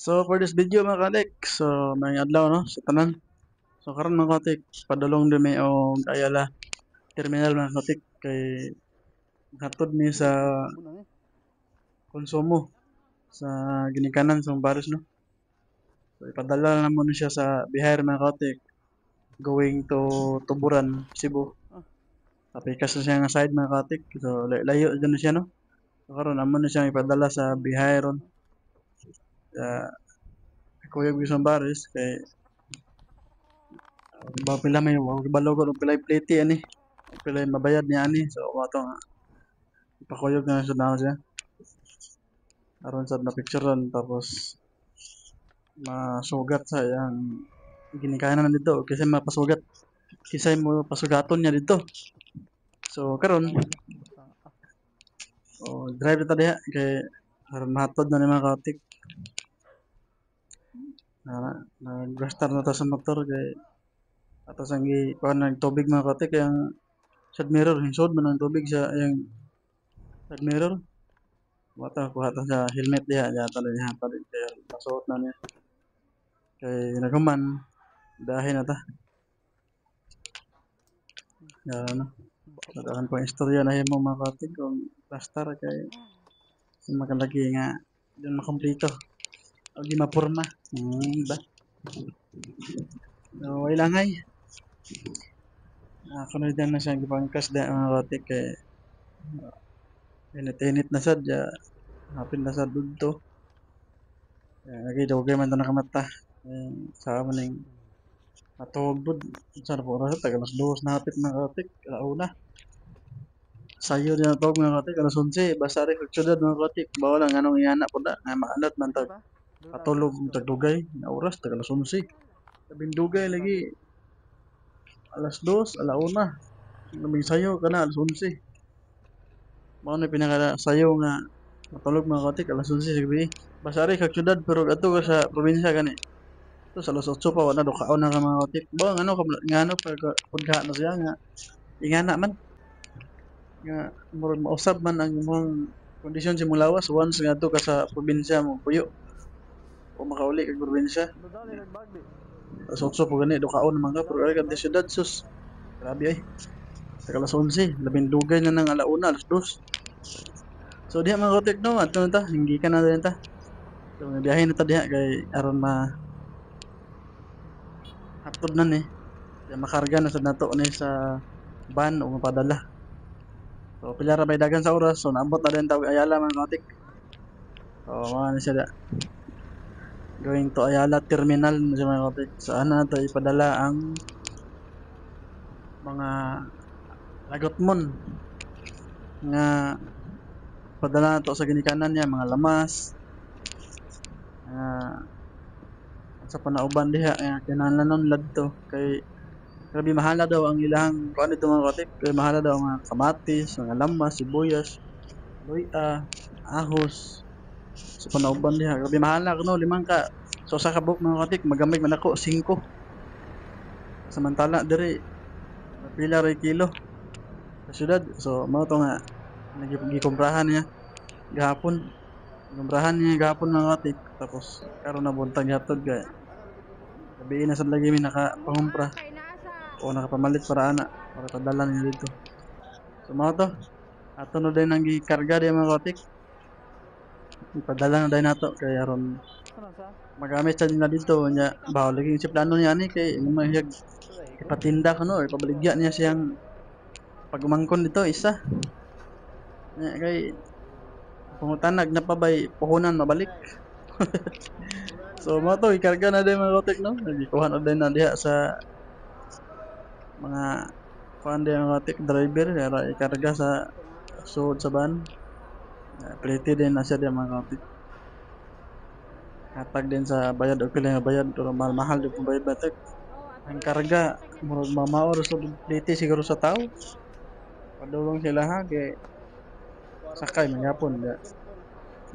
So for this video mga kalik, so may adlaw no sa tanan. So karon mga katik, padulong din may og Ayala terminal mga katik kay hatod ni sa konsumo sa ginikanan sa baris no. So ipadala na mo siya sa Bihar mga katik going to Tuburan, Cebu. Tapikas na siya nga side mga katik. So layo dyan na siya no. So karon amo na siya ipadala sa Bihar ron. Sa Kuyog Isang Baris kay pila may balog ko pila plate ani. Pila mabayad niya ani. So ato nga ipakuyog na sa daw siya. Aron sa na picturean tapos masugat sa yang ginikanan dito kasi mapasugat kisay mo pasugaton niya dito. So karon drive ta diha kay aron mahatod na ni mga katik. Nag-restart na ta sa motor kay atas ang kuan ng tubig mga katik kay ang side mirror hinsod man ang tubig sa yang side mirror. Wata kuha ta sa helmet diha yata diha pa din kay pasuot na niya. Kay naghuman dahil na ta. Ano? Dadahan ko istorya na himo mga katik kung plaster kay makalagi nga dun makompleto. O di mapurma. Ba? So, ilangay. Ako na dyan na siya gipangkas da mga katik kay init-init na sad ya hapin na sad dudto. Lagi dogay man ta nakamata. Sa maning matog bud sa po ra taga alas 2 na hapit mga katik alauna. Sayo din na tawag mga katik alas 11 basta rin kagsyudad mga katik bawa lang anong iana po na nga maanat man tag patulog tagdugay na oras taga alas 11 labing dugay lagi alas 2 alauna labing sayo kana alas 11 mao na pinaka sayo nga matulog mga katik alas 11 sa gabi basta rin kagsyudad pero ato ka sa probinsya gani to sa alas 8 pa wala do kaon na ka mga katik ba ngano ngano pag pagha na siya nga ingana man nga murag mausab man ang imong kondisyon sa imong lawas once nga to ka sa probinsya mo puyo o makauli kag probinsya so po gani do kaon man ka pero ay kadto syudad sus grabe ay sa alas 11 labing dugay na ng alauna alas 2 so diha mga kotek no ato na ta hindi ka na din ta so biyahe na ta diha kay aron ma haptod na ni makarga na sa nato ni sa van o mapadala. So pila ra may dagan sa oras so naabot na din tawag Ayala mga katik. So mga ni siya going to Ayala terminal sa mga katik. Saan na ito ipadala ang mga lagot mon nga padala na ito sa ginikanan niya mga lamas sa panauban diha kinahanglan ladto kay grabe mahala daw ang ilang kuan dito mga katik kay mahala daw ang mga kamatis, mga lamas, sibuyas, luya, ahos sa panauban diha grabe mahala kuno 5 ka so sa kabuk mga katik magamay man ako 5 samantala diri pila ra kilo sa syudad so mao to nga nagikomprahan niya gahapon komprahan niya gahapon mga katik tapos karon na buntag hatod kay gabi na sad lagi mi nakapangumpra o nakapamalit para ana para padala niya dito so mao to ato no din ang gikarga di mga katik ipadala na din nato kay aron magamit sa nila dito nya bawo lagi si plano niya ani kay mahiyag ipatinda kuno or pabaligya niya siyang pagumangkon dito isa nya kay pangutanag na pabay puhunan mabalik so mo to ikarga na din mga katik no nagikuha na din na diha sa mga kuan din mga katik driver para ikarga sa suod sa van plate din na siya din mga katik hatag din sa bayad o pila nga bayad pero mahal din kung bayad batik ang karga murag mamaor sa plate siguro sa tao padulong sila ha kay sakay man yapon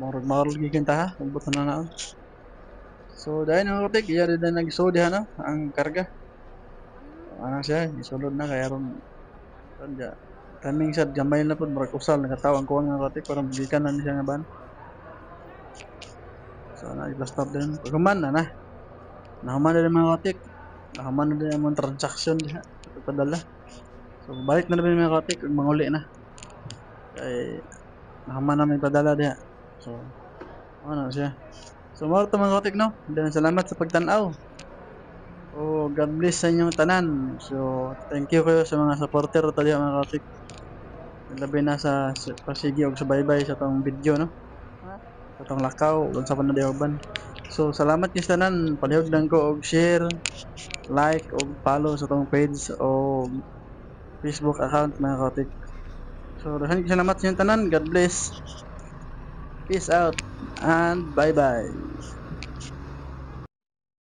murag maor gikan ta ha umbot na naon so dahil mga katik iya rin na nagsuod diha no ang karga ano siya isulod na kaya ron kanya kaming sad gamay na pud murag usal nakataw ang kuwan nga katik para magikan na siya nga ban So nag-plaster din. Paghuman na. Nahuman na rin mga katik. Nahuman na rin ang mga transaction diha. Pagpadala. So balik na rin mga katik. Kung manguli na. Kay nahuman na may padala diha. So ano siya. So mga ito mga katik no. Dan salamat sa pagtanaw. Oh, God bless sa inyong tanan. So, thank you kayo sa mga supporter tadi mga katik. Labi na sa pasigi og subaybay sa tong video no. Sa tong lakaw ug sa panadayoban. So, salamat kay tanan. Palihog lang ko og share, like ug follow sa tong page o Facebook account mga katik. So, daghang salamat sa inyong tanan. God bless. Peace out and bye-bye.